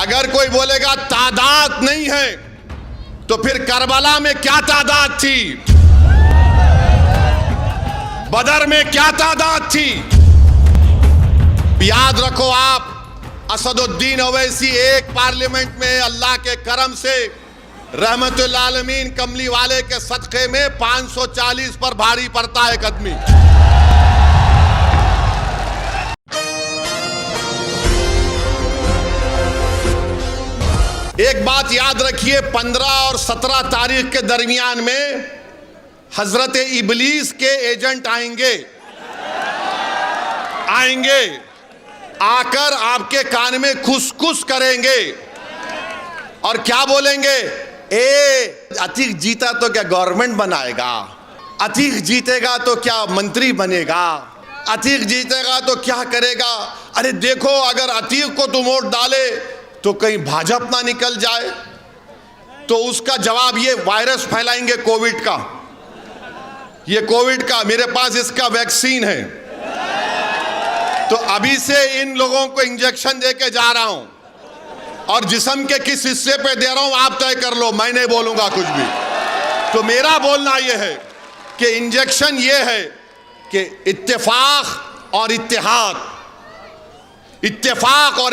अगर कोई बोलेगा तादाद नहीं है तो फिर करबला में क्या तादाद थी, बदर में क्या तादाद थी। याद रखो आप, असदुद्दीन ओवैसी एक पार्लियामेंट में अल्लाह के करम से रहमतुल आलमीन कमली वाले के सदक़े में 540 पर भारी पड़ता है कदमी। एक बात याद रखिए, 15 और 17 तारीख के दरमियान में हजरत इबलीस के एजेंट आएंगे, आकर आपके कान में खुस करेंगे और क्या बोलेंगे, अतीक जीता तो क्या गवर्नमेंट बनाएगा, अतीक जीतेगा तो क्या मंत्री बनेगा, अतीक जीतेगा तो क्या करेगा। अरे देखो, अगर अतीक को तुम वोट डाले तो कहीं भाजपा ना निकल जाए। तो उसका जवाब, ये वायरस फैलाएंगे कोविड का, ये कोविड का, मेरे पास इसका वैक्सीन है, तो अभी से इन लोगों को इंजेक्शन देके जा रहा हूं और जिस्म के किस हिस्से पे दे रहा हूं आप तय कर लो, मैं नहीं बोलूंगा कुछ भी। तो मेरा बोलना यह है कि इंजेक्शन ये है कि इत्तेफाक और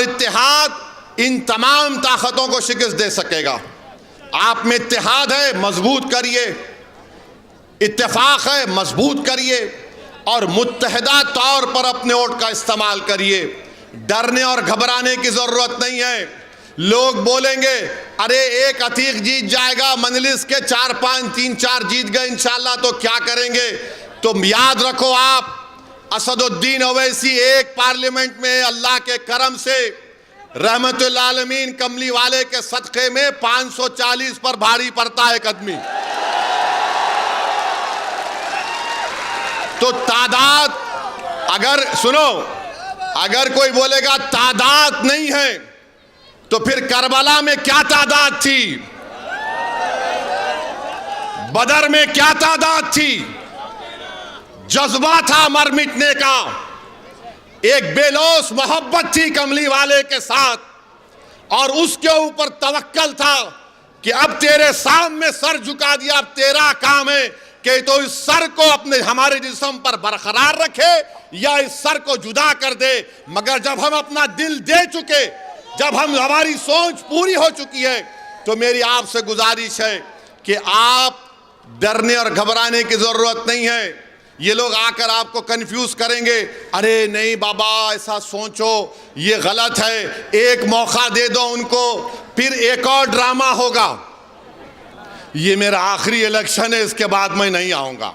इत्तेहाद इन तमाम ताकतों को शिकस्त दे सकेगा। आप में इत्तेहाद है, मजबूत करिए, इत्तेफाक है, मजबूत करिए और मुत्तहिदा तौर पर अपने वोट का इस्तेमाल करिए। डरने और घबराने की जरूरत नहीं है। लोग बोलेंगे अरे एक अतीक जीत जाएगा, मजलिस के 4-5 3-4 जीत गए इंशाल्लाह तो क्या करेंगे। तो याद रखो आप, असदुद्दीन ओवैसी एक पार्लियामेंट में अल्लाह के करम से रहमतुल आलमीन कमली वाले के सदक़े में 540 पर भारी पड़ता है कदमी। तो तादाद, अगर सुनो, अगर कोई बोलेगा तादाद नहीं है तो फिर करबला में क्या तादाद थी, बदर में क्या तादाद थी। जज्बा था मर मिटने का, एक बेलौस मोहब्बत थी कमली वाले के साथ और उसके ऊपर तवक्कल था कि अब तेरे सामने सर झुका दिया, अब तेरा काम है कि तो इस सर को अपने हमारे जिस्म पर बरकरार रखे या इस सर को जुदा कर दे। मगर जब हम अपना दिल दे चुके, जब हमारी सोच पूरी हो चुकी है, तो मेरी आपसे गुजारिश है कि आप डरने और घबराने की जरूरत नहीं है। ये लोग आकर आपको कंफ्यूज करेंगे, अरे नहीं बाबा ऐसा सोचो, ये गलत है, एक मौका दे दो उनको, फिर एक और ड्रामा होगा, ये मेरा आखिरी इलेक्शन है, इसके बाद मैं नहीं आऊंगा।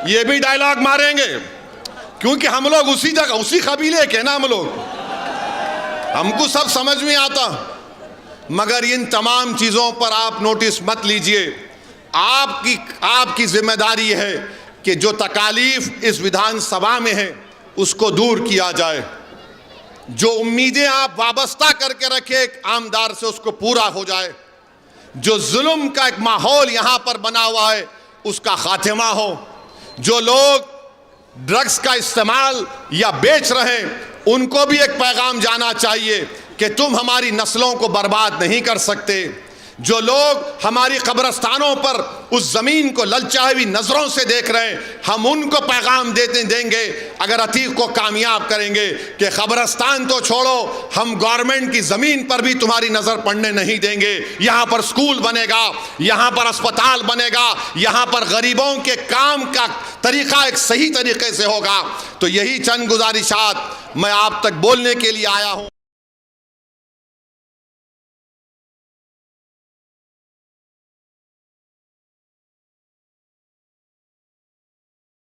ये भी डायलॉग मारेंगे क्योंकि हम लोग उसी जगह, उसी कबीले के ना हम लोग, हमको सब समझ में आता। मगर इन तमाम चीज़ों पर आप नोटिस मत लीजिए। आपकी जिम्मेदारी है कि जो तकालीफ इस विधानसभा में है उसको दूर किया जाए। जो उम्मीदें आप वाबस्ता करके रखे एक आमदार से, उसको पूरा हो जाए। जो जुल्म का एक माहौल यहाँ पर बना हुआ है उसका खात्मा हो। जो लोग ड्रग्स का इस्तेमाल या बेच रहे हैं उनको भी एक पैगाम जाना चाहिए कि तुम हमारी नस्लों को बर्बाद नहीं कर सकते। जो लोग हमारी कब्रस्तानों पर उस ज़मीन को ललचाई नज़रों से देख रहे हैं, हम उनको पैगाम देंगे अगर अतीक को कामयाब करेंगे कि कब्रस्तान तो छोड़ो, हम गवर्नमेंट की ज़मीन पर भी तुम्हारी नज़र पड़ने नहीं देंगे। यहाँ पर स्कूल बनेगा, यहाँ पर अस्पताल बनेगा, यहाँ पर गरीबों के काम का तरीक़ा एक सही तरीके से होगा। तो यही चंद गुजारिशात मैं आप तक बोलने के लिए आया हूँ।